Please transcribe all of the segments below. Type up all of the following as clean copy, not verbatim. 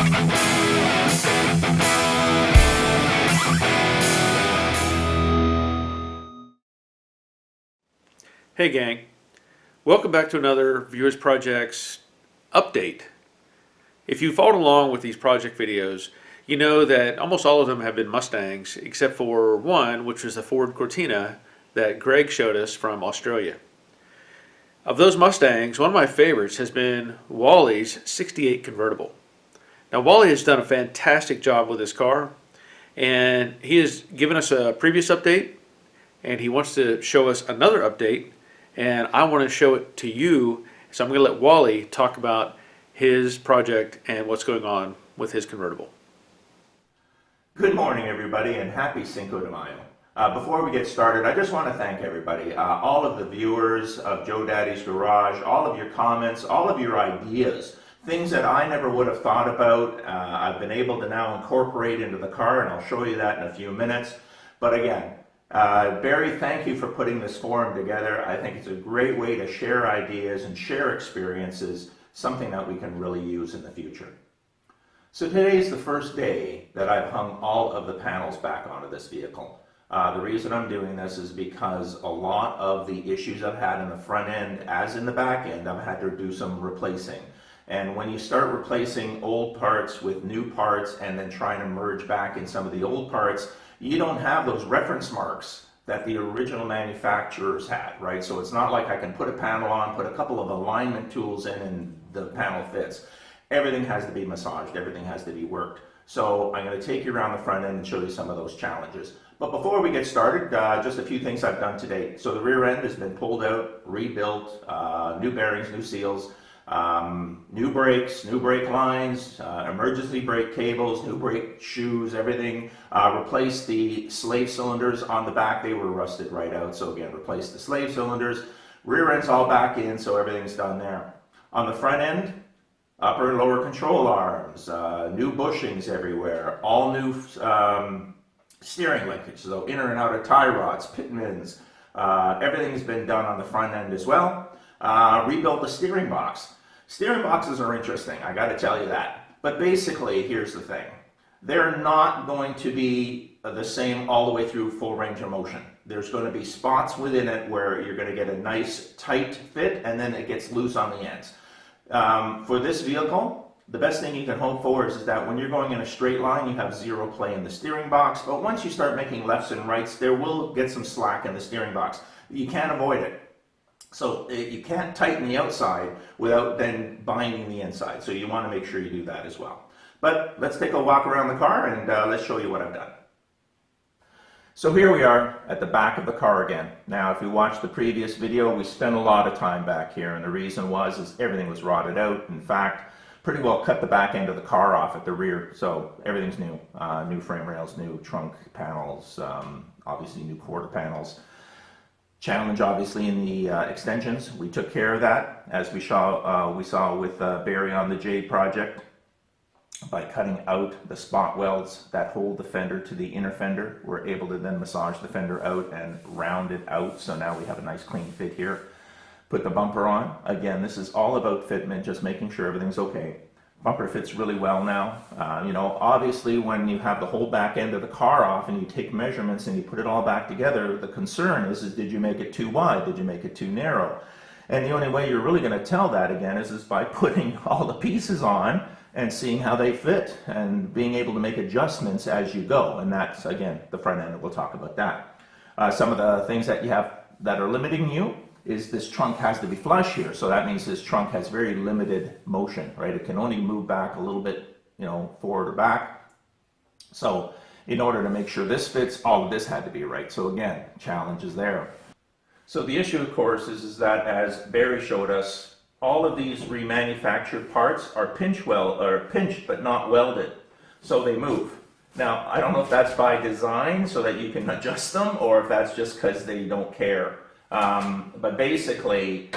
Hey gang, welcome back to another Viewers Projects update. If you followed along with these project videos, you know that almost all of them have been Mustangs, except for one, which was the Ford Cortina that Greg showed us from Australia. Of those Mustangs, one of my favorites has been Wally's 68 convertible. Now Wally has done a fantastic job with this car, and he has given us a previous update, and he wants to show us another update, and I want to show it to you. So I'm going to let Wally talk about his project and what's going on with his convertible. Good morning, everybody, and happy Cinco de Mayo. Before we get started, I just want to thank everybody, all of the viewers of Joe Daddy's Garage, all of your comments, all of your ideas, things that I never would have thought about. I've been able to now incorporate into the car, and I'll show you that in a few minutes. But again, Barry, thank you for putting this forum together. I think it's a great way to share ideas and share experiences, something that we can really use in the future. So today is the first day that I've hung all of the panels back onto this vehicle. The reason I'm doing this is because a lot of the issues I've had in the front end, as in the back end, I've had to do some replacing. And when you start replacing old parts with new parts and then trying to merge back in some of the old parts, you don't have those reference marks that the original manufacturers had, right? So it's not like I can put a panel on, put a couple of alignment tools in, and the panel fits. Everything has to be massaged, everything has to be worked. So I'm going to take you around the front end and show you some of those challenges. But before we get started, just a few things I've done to date. So the rear end has been pulled out, rebuilt, new bearings, new seals, new brakes, new brake lines, emergency brake cables, new brake shoes, everything. Replaced the slave cylinders on the back. They were rusted right out. So again, replaced the slave cylinders. Rear end's all back in, so everything's done there. On the front end, upper and lower control arms, new bushings everywhere, all new steering linkage, so inner and outer tie rods, pitmans, everything's been done on the front end as well. Rebuilt the steering box. Steering boxes are interesting, I got to tell you that. But basically, here's the thing. They're not going to be the same all the way through full range of motion. There's going to be spots within it where you're going to get a nice tight fit, and then it gets loose on the ends. For this vehicle, the best thing you can hope for is that when you're going in a straight line, you have zero play in the steering box. But once you start making lefts and rights, there will get some slack in the steering box. You can't avoid it. So you can't tighten the outside without then binding the inside. So you want to make sure you do that as well. But let's take a walk around the car and let's show you what I've done. So here we are at the back of the car again. Now, if you watched the previous video, we spent a lot of time back here, and the reason is everything was rotted out. In fact, pretty well cut the back end of the car off at the rear, so everything's new. New frame rails, new trunk panels, obviously new quarter panels. Challenge obviously in the extensions. We took care of that, as we saw with Barry on the Jade project, by cutting out the spot welds that hold the fender to the inner fender. We're able to then massage the fender out and round it out, so now we have a nice clean fit here. Put the bumper on. Again, this is all about fitment, just making sure everything's okay. Bumper fits really well now. Obviously when you have the whole back end of the car off and you take measurements and you put it all back together, the concern is did you make it too wide? Did you make it too narrow? And the only way you're really going to tell that again is by putting all the pieces on and seeing how they fit and being able to make adjustments as you go. And that's, again, the front end. We'll talk about that. Some of the things that you have that are limiting you is this trunk has to be flush here. So that means this trunk has very limited motion, right? It can only move back a little bit, forward or back. So in order to make sure this fits, all of this had to be right. So again, challenge is there. So the issue, of course, is that as Barry showed us, all of these remanufactured parts are pinched but not welded, so they move. Now, I don't know if that's by design so that you can adjust them, or if that's just because they don't care. But basically,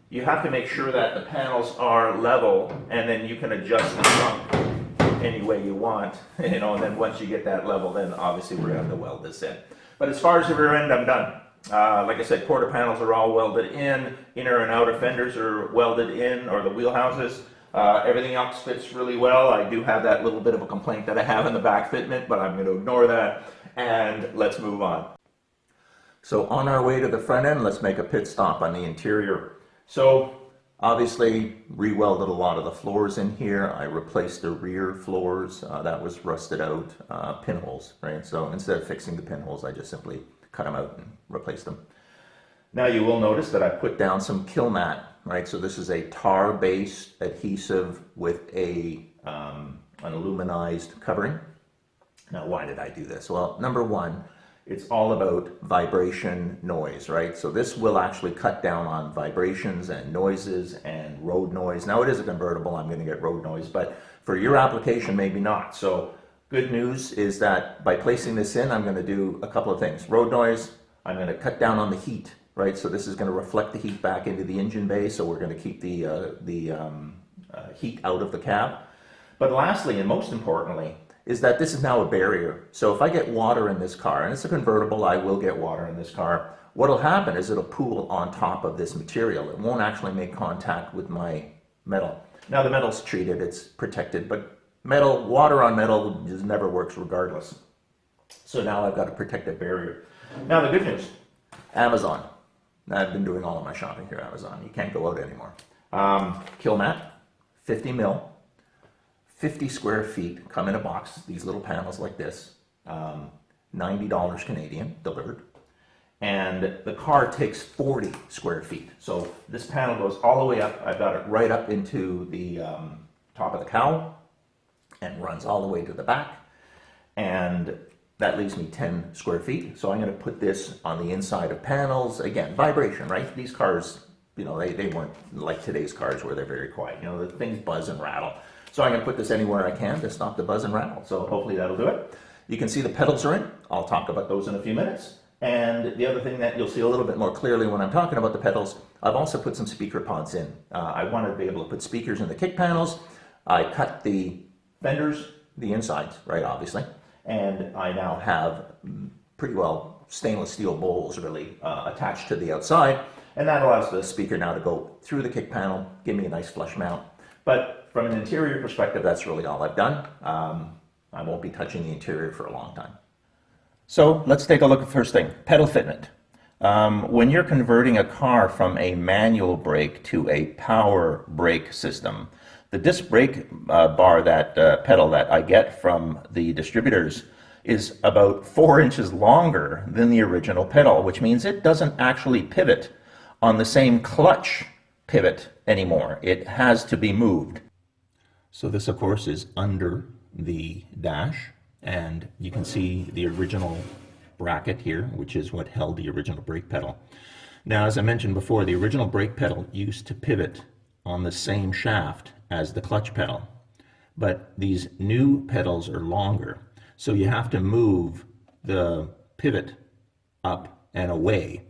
you have to make sure that the panels are level, and then you can adjust the trunk any way you want. And then once you get that level, then obviously we're going to have to weld this in. But as far as the rear end, I'm done. Like I said, quarter panels are all welded in, inner and outer fenders are welded in, or the wheelhouses. Everything else fits really well. I do have that little bit of a complaint that I have in the back fitment, but I'm going to ignore that, and let's move on. So on our way to the front end, let's make a pit stop on the interior. So obviously re-welded a lot of the floors in here. I replaced the rear floors that was rusted out, pinholes, right? So instead of fixing the pinholes, I just simply cut them out and replaced them. Now you will notice that I put down some kill mat, right? So this is a tar-based adhesive with an aluminized covering. Now why did I do this? Well, number one, it's all about vibration noise, right? So this will actually cut down on vibrations and noises and road noise. Now it is a convertible, I'm going to get road noise, but for your application, maybe not. So good news is that by placing this in, I'm going to do a couple of things. Road noise, I'm going to cut down on the heat, right? So this is going to reflect the heat back into the engine bay, so we're going to keep the heat out of the cab. But lastly, and most importantly, is that this is now a barrier. So if I get water in this car, and it's a convertible, I will get water in this car, what'll happen is it'll pool on top of this material. It won't actually make contact with my metal. Now the metal's treated, it's protected, but metal, water on metal just never works regardless. So now I've got a protective barrier. Now the good news, Amazon. I've been doing all of my shopping here, Amazon. You can't go out anymore. Kill mat, 50 mil. 50 square feet, come in a box, these little panels like this, $90 Canadian delivered. And the car takes 40 square feet. So this panel goes all the way up. I've got it right up into the top of the cowl and runs all the way to the back. And that leaves me 10 square feet. So I'm going to put this on the inside of panels. Again, vibration, right? These cars, you know, they weren't like today's cars where they're very quiet. You know, the things buzz and rattle. So I'm going to put this anywhere I can to stop the buzz and rattle. So hopefully that'll do it. You can see the pedals are in. I'll talk about those in a few minutes. And the other thing that you'll see a little bit more clearly when I'm talking about the pedals, I've also put some speaker pods in. I wanted to be able to put speakers in the kick panels. I cut the fenders, the insides, right, obviously. And I now have pretty well stainless steel bowls really attached to the outside. And that allows the speaker now to go through the kick panel, give me a nice flush mount. But from an interior perspective, that's really all I've done. I won't be touching the interior for a long time. So let's take a look at first thing, pedal fitment. When you're converting a car from a manual brake to a power brake system, the disc brake bar, that pedal that I get from the distributors, is about 4 inches longer than the original pedal, which means it doesn't actually pivot on the same clutch pivot anymore. It has to be moved. So this, of course, is under the dash, and you can see the original bracket here, which is what held the original brake pedal. Now, as I mentioned before, the original brake pedal used to pivot on the same shaft as the clutch pedal, but these new pedals are longer, so you have to move the pivot up and away.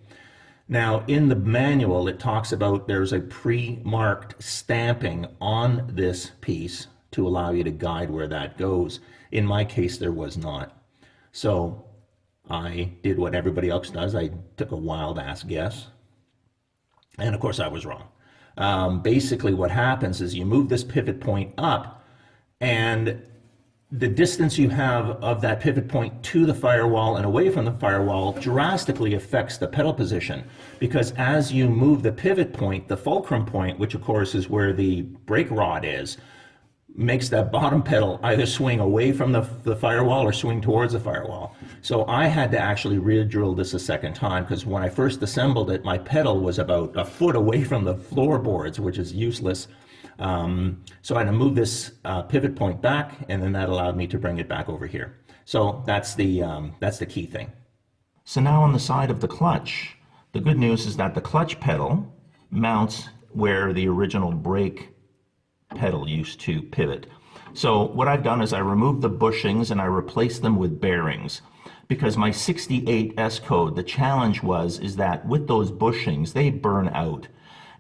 Now, in the manual, it talks about there's a pre-marked stamping on this piece to allow you to guide where that goes. In my case, there was not. So I did what everybody else does. I took a wild-ass guess. And of course, I was wrong. Basically, what happens is you move this pivot point up, and the distance you have of that pivot point to the firewall and away from the firewall drastically affects the pedal position, because as you move the pivot point, the fulcrum point, which of course is where the brake rod is, makes that bottom pedal either swing away from the firewall or swing towards the firewall. So I had to actually re-drill this a second time, because when I first assembled it, my pedal was about a foot away from the floorboards, which is useless. So I had to move this pivot point back, and then that allowed me to bring it back over here. So that's the key thing. So now on the side of the clutch, the good news is that the clutch pedal mounts where the original brake pedal used to pivot. So what I've done is I removed the bushings and I replaced them with bearings, because my 68 S code, the challenge is that with those bushings, they burn out,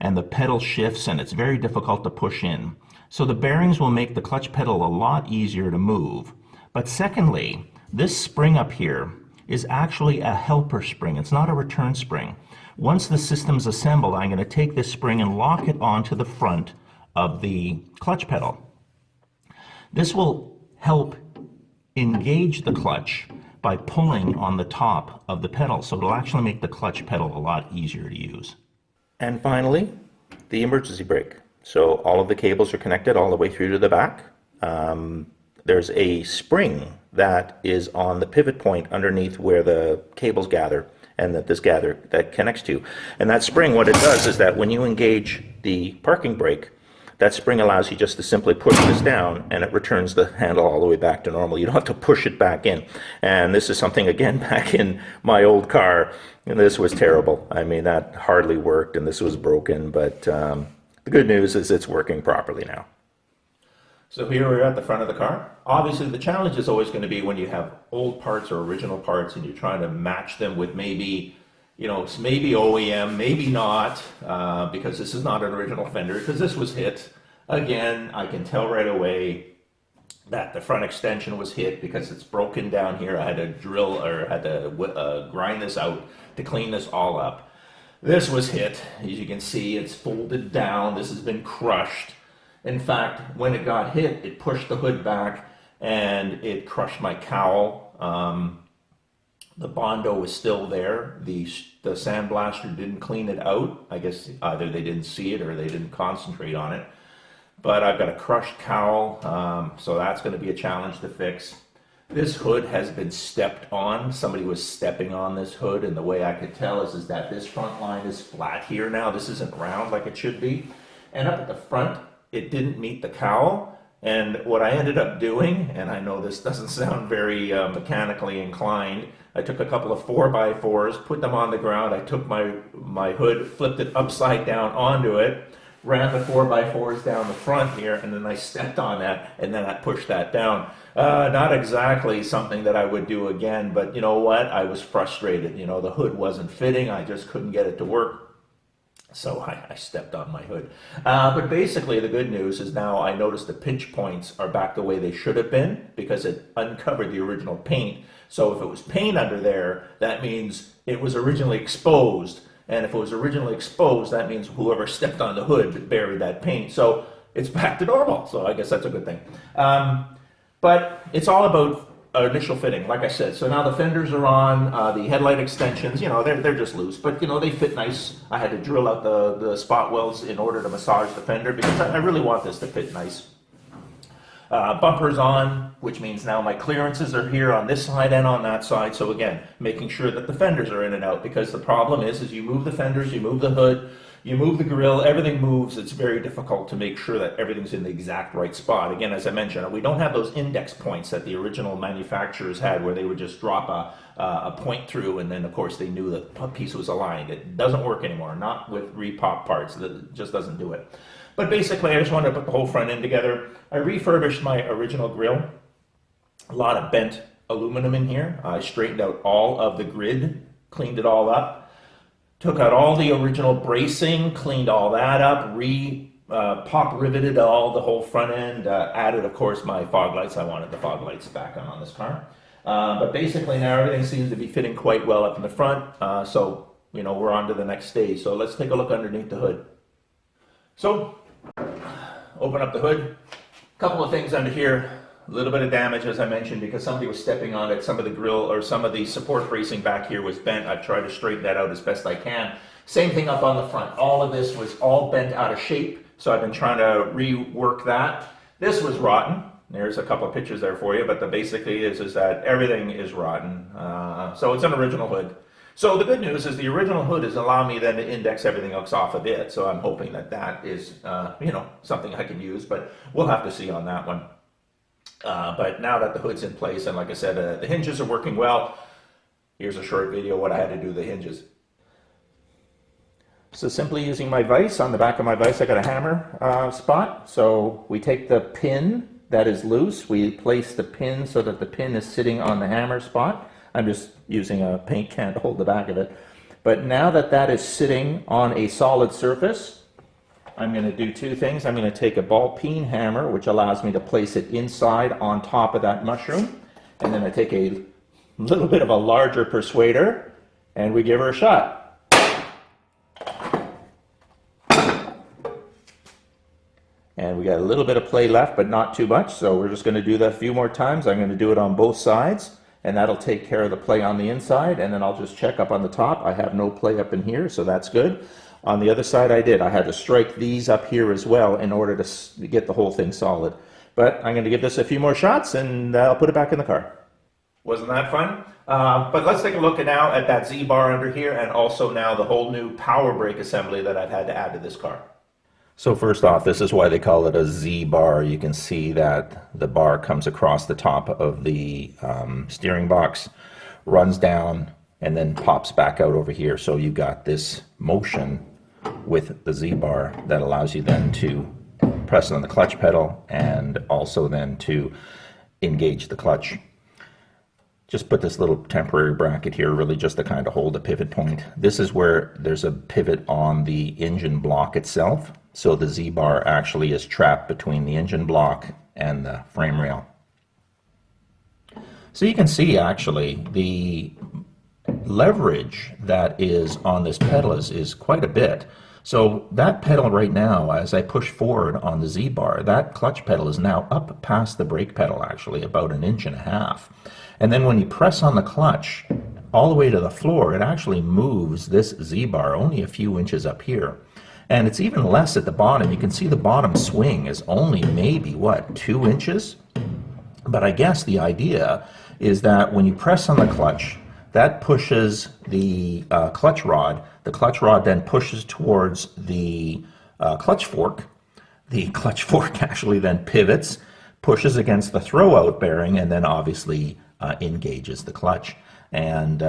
and the pedal shifts and it's very difficult to push in. So the bearings will make the clutch pedal a lot easier to move. But secondly, this spring up here is actually a helper spring. It's not a return spring. Once the system's assembled, I'm going to take this spring and lock it onto the front of the clutch pedal. This will help engage the clutch by pulling on the top of the pedal, so it'll actually make the clutch pedal a lot easier to use. And finally, the emergency brake. So all of the cables are connected all the way through to the back. There's a spring that is on the pivot point underneath where the cables gather and that connects to. And that spring, what it does is that when you engage the parking brake, that spring allows you just to simply push this down and it returns the handle all the way back to normal. You don't have to push it back in. And this is something, again, back in my old car, and this was terrible. I mean, that hardly worked and this was broken, but the good news is it's working properly now. So here we're at the front of the car. Obviously, the challenge is always going to be when you have old parts or original parts and you're trying to match them with maybe, maybe OEM, maybe not, because this is not an original fender, because this was hit. Again, I can tell right away that the front extension was hit because it's broken down here. I had to grind this out to clean this all up. This was hit. As you can see, it's folded down. This has been crushed. In fact, when it got hit, it pushed the hood back and it crushed my cowl. The Bondo was still there. The sandblaster didn't clean it out. I guess either they didn't see it or they didn't concentrate on it. But I've got a crushed cowl, so that's going to be a challenge to fix. This hood has been stepped on. Somebody was stepping on this hood, and the way I could tell is that this front line is flat here now. This isn't round like it should be. And up at the front, it didn't meet the cowl. And what I ended up doing, and I know this doesn't sound very mechanically inclined, I took a couple of 4x4s, put them on the ground. I took my hood, flipped it upside down onto it, ran the 4x4s down the front here, and then I stepped on that, and then I pushed that down. Not exactly something that I would do again, but you know what? I was frustrated. The hood wasn't fitting. I just couldn't get it to work. So I stepped on my hood. But basically the good news is now I noticed the pinch points are back the way they should have been because it uncovered the original paint. So if it was paint under there, that means it was originally exposed. And if it was originally exposed, that means whoever stepped on the hood buried that paint. So it's back to normal. So I guess that's a good thing. But it's all about initial fitting, like I said. So now the fenders are on, the headlight extensions, they're just loose, but they fit nice. I had to drill out the spot welds in order to massage the fender because I really want this to fit nice. Bumpers on, which means now my clearances are here on this side and on that side. So again, making sure that the fenders are in and out, because the problem is you move the fenders, you move the hood, you move the grill, everything moves. It's very difficult to make sure that everything's in the exact right spot. Again, as I mentioned, we don't have those index points that the original manufacturers had where they would just drop a point through and then of course they knew the piece was aligned. It doesn't work anymore, not with repop parts. It just doesn't do it. But basically, I just wanted to put the whole front end together. I refurbished my original grill. A lot of bent aluminum in here. I straightened out all of the grid, cleaned it all up. Took out all the original bracing, cleaned all that up, pop riveted the whole front end, added, of course, my fog lights. I wanted the fog lights back on this car. But basically now everything seems to be fitting quite well up in the front. So, we're on to the next stage. So let's take a look underneath the hood. So, open up the hood. A couple of things under here. A little bit of damage, as I mentioned, because somebody was stepping on it. Some of the grill or some of the support bracing back here was bent. I've tried to straighten that out as best I can. Same thing up on the front. All of this was all bent out of shape, so I've been trying to rework that. This was rotten. There's a couple of pictures there for you, but the basically is that everything is rotten. So it's an original hood. So the good news is the original hood is allowing me then to index everything else off of it. So I'm hoping that is, something I can use, but we'll have to see on that one. But now that the hood's in place, and like I said, the hinges are working well. Here's a short video of what I had to do to the hinges. So simply using my vise, on the back of my vise I got a hammer spot. So we take the pin that is loose, we place the pin so that the pin is sitting on the hammer spot. I'm just using a paint can to hold the back of it. But now that is sitting on a solid surface, I'm going to do two things. I'm going to take a ball peen hammer, which allows me to place it inside on top of that mushroom. And then I take a little bit of a larger persuader, and we give her a shot. we got a little bit of play left, but not too much, so we're just going to do that a few more times. I'm going to do it on both sides, and that'll take care of the play on the inside, and then I'll just check up on the top. I have no play up in here, so that's good. On the other side I did. I had to strike these up here as well in order to get the whole thing solid. But I'm going to give this a few more shots, and I'll put it back in the car. Wasn't that fun? But let's take a look now at that Z-bar under here, and also now the whole new power brake assembly that I've had to add to this car. So first off, this is why they call it a Z-bar. You can see that the bar comes across the top of the steering box, runs down, and then pops back out over here. So you got this motion with the Z-bar that allows you then to press on the clutch pedal and also then to engage the clutch. Just put this little temporary bracket here, really just to kind of hold a pivot point. This is where there's a pivot on the engine block itself. So the Z-bar actually is trapped between the engine block and the frame rail. So you can see actually the leverage that is on this pedal is quite a bit. So that pedal right now, as I push forward on the Z-bar, that clutch pedal is now up past the brake pedal, actually about 1.5 inches. And then when you press on the clutch all the way to the floor, it actually moves this Z-bar only a few inches up here. And it's even less at the bottom. You can see the bottom swing is only maybe, what, 2 inches? But I guess the idea is that when you press on the clutch, that pushes the clutch rod. The clutch rod then pushes towards the clutch fork. The clutch fork actually then pivots, pushes against the throwout bearing, and then obviously engages the clutch. And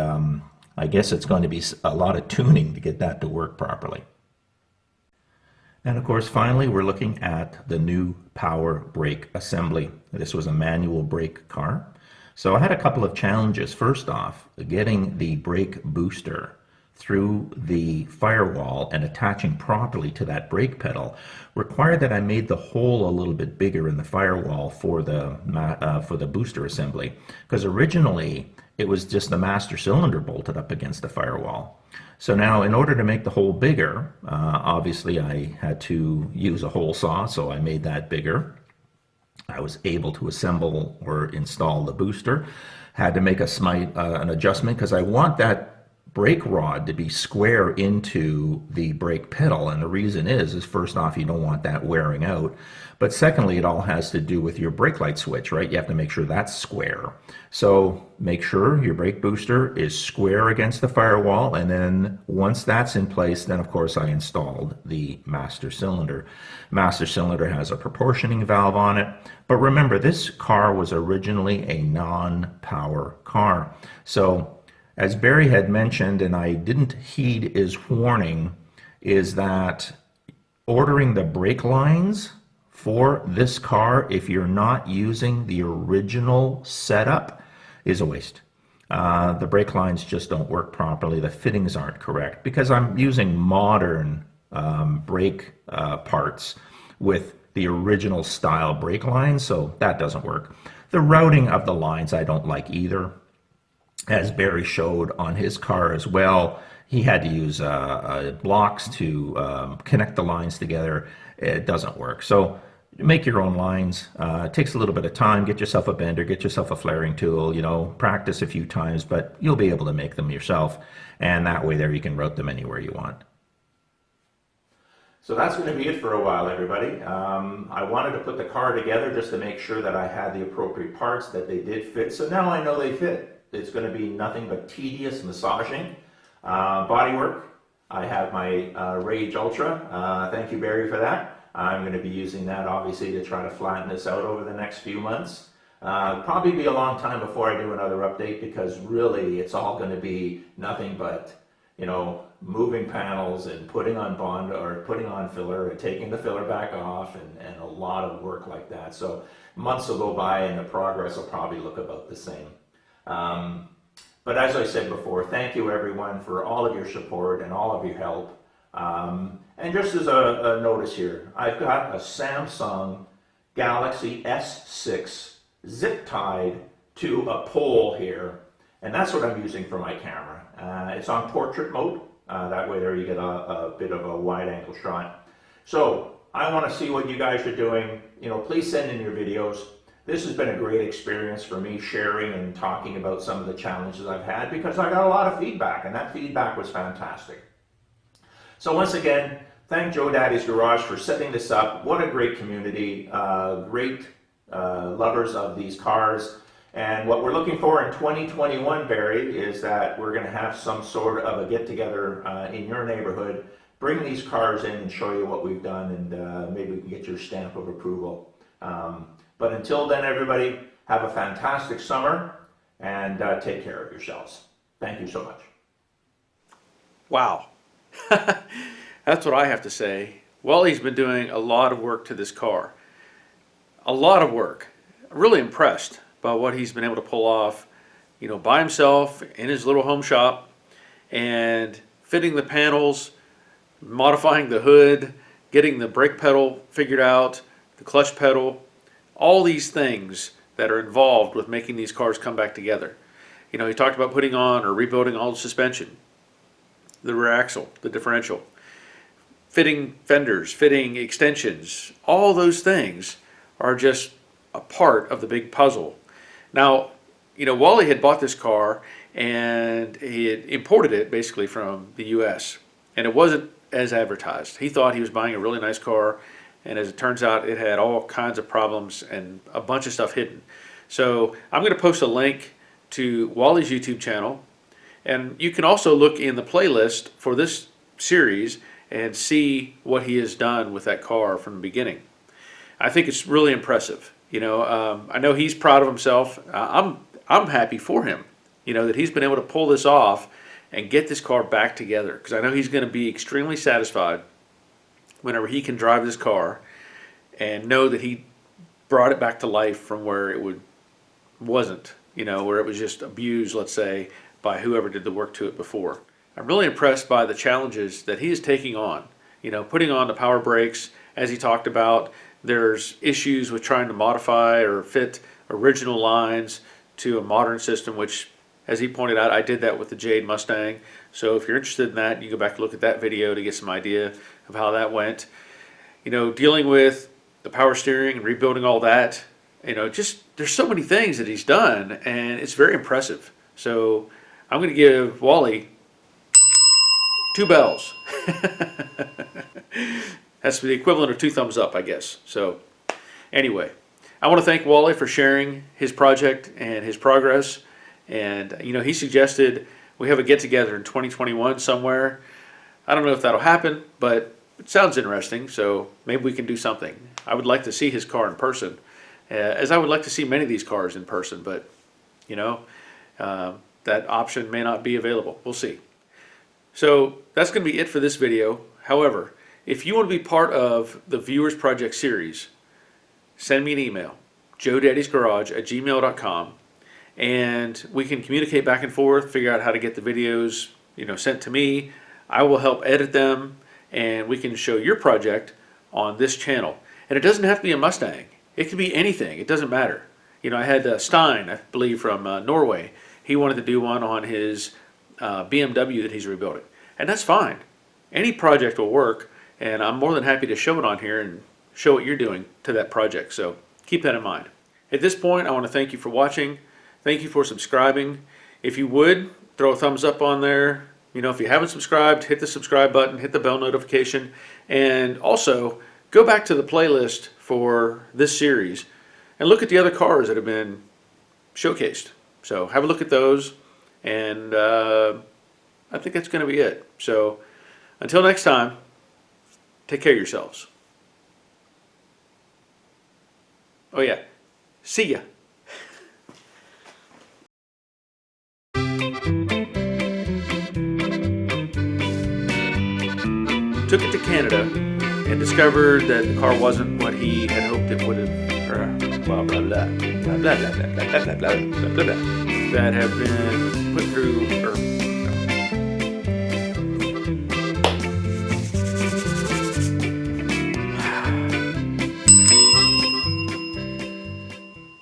I guess it's going to be a lot of tuning to get that to work properly. And of course, finally, we're looking at the new power brake assembly. This was a manual brake car. So I had a couple of challenges. First off, getting the brake booster through the firewall and attaching properly to that brake pedal required that I made the hole a little bit bigger in the firewall for the booster assembly, because originally it was just the master cylinder bolted up against the firewall. So now, in order to make the hole bigger, obviously I had to use a hole saw, so I made that bigger. I was able to assemble or install the booster. Had to make an adjustment because I want that brake rod to be square into the brake pedal, and the reason is first off, you don't want that wearing out, but secondly, it all has to do with your brake light switch, right? You have to make sure that's square. So make sure your brake booster is square against the firewall, and then once that's in place, then of course I installed the master cylinder. Master cylinder has a proportioning valve on it, but remember, this car was originally a non-power car. So as Barry had mentioned, and I didn't heed his warning, is that ordering the brake lines for this car, if you're not using the original setup, is a waste. The brake lines just don't work properly. The fittings aren't correct because I'm using modern brake parts with the original style brake lines, so that doesn't work. The routing of the lines I don't like either. As Barry showed on his car as well, he had to use blocks to connect the lines together. It doesn't work. So make your own lines. It takes a little bit of time. Get yourself a bender, get yourself a flaring tool, practice a few times, but you'll be able to make them yourself. And that way there you can route them anywhere you want. So that's going to be it for a while, everybody. I wanted to put the car together just to make sure that I had the appropriate parts, that they did fit. So now I know they fit. It's going to be nothing but tedious massaging. Bodywork, I have my Rage Ultra. Thank you, Barry, for that. I'm going to be using that, obviously, to try to flatten this out over the next few months. Probably be a long time before I do another update, because really it's all going to be nothing but, moving panels and putting on bond or putting on filler and taking the filler back off, and a lot of work like that. So months will go by and the progress will probably look about the same. But as I said before, thank you everyone for all of your support and all of your help. And just as a notice here, I've got a Samsung Galaxy S6 zip tied to a pole here, and that's what I'm using for my camera. It's on portrait mode, that way there you get a bit of a wide angle shot. So I want to see what you guys are doing. Please send in your videos. This has been a great experience for me, sharing and talking about some of the challenges I've had, because I got a lot of feedback, and that feedback was fantastic. So once again, thank Joe Daddy's Garage for setting this up. What a great community, great lovers of these cars. And what we're looking for in 2021, Barry, is that we're going to have some sort of a get-together in your neighborhood, bring these cars in and show you what we've done, and maybe we can get your stamp of approval. But until then, everybody, have a fantastic summer, and take care of yourselves. Thank you so much. Wow. That's what I have to say. Wally's been doing a lot of work to this car. A lot of work. Really impressed by what he's been able to pull off, by himself in his little home shop, and fitting the panels, modifying the hood, getting the brake pedal figured out, the clutch pedal, all these things that are involved with making these cars come back together. He talked about putting on or rebuilding all the suspension, the rear axle, the differential, fitting fenders, fitting extensions. All those things are just a part of the big puzzle. Now, Wally had bought this car and he had imported it basically from the US, and it wasn't as advertised. He thought he was buying a really nice car, and as it turns out, it had all kinds of problems and a bunch of stuff hidden. So I'm going to post a link to Wally's YouTube channel, and you can also look in the playlist for this series and see what he has done with that car from the beginning. I think it's really impressive. I know he's proud of himself. I'm happy for him, that he's been able to pull this off and get this car back together, because I know he's going to be extremely satisfied whenever he can drive this car and know that he brought it back to life from where it wasn't, where it was just abused, let's say, by whoever did the work to it before. I'm really impressed by the challenges that he is taking on, putting on the power brakes, as he talked about. There's issues with trying to modify or fit original lines to a modern system, which, as he pointed out, I did that with the Jade Mustang. So if you're interested in that, you go back and look at that video to get some idea of how that went. Dealing with the power steering and rebuilding all that, just there's so many things that he's done, and it's very impressive. So I'm going to give Wally 2 bells. That's the equivalent of 2 thumbs up, I guess. So anyway, I want to thank Wally for sharing his project and his progress. And, he suggested we have a get-together in 2021 somewhere. I don't know if that'll happen, but it sounds interesting, so maybe we can do something. I would like to see his car in person, as I would like to see many of these cars in person, but, that option may not be available. We'll see. So that's going to be it for this video. However, if you want to be part of the Viewers Project series, send me an email, joedaddysgarage@gmail.com, and we can communicate back and forth, figure out how to get the videos, sent to me. I will help edit them, and we can show your project on this channel. And it doesn't have to be a Mustang. It could be anything. It doesn't matter. I had Stein, I believe, from Norway. He wanted to do one on his BMW that he's rebuilding. And that's fine. Any project will work, and I'm more than happy to show it on here and show what you're doing to that project. So keep that in mind. At this point, I want to thank you for watching. Thank you for subscribing. If you would, throw a thumbs up on there. If you haven't subscribed, hit the subscribe button, hit the bell notification, and also go back to the playlist for this series and look at the other cars that have been showcased. So have a look at those, and I think that's going to be it. So until next time, take care of yourselves. Oh yeah, see ya. Took it to Canada and discovered that the car wasn't what he had hoped it would have, blah blah blah blah blah blah blah blah blah blah blah blah blah, that have been put through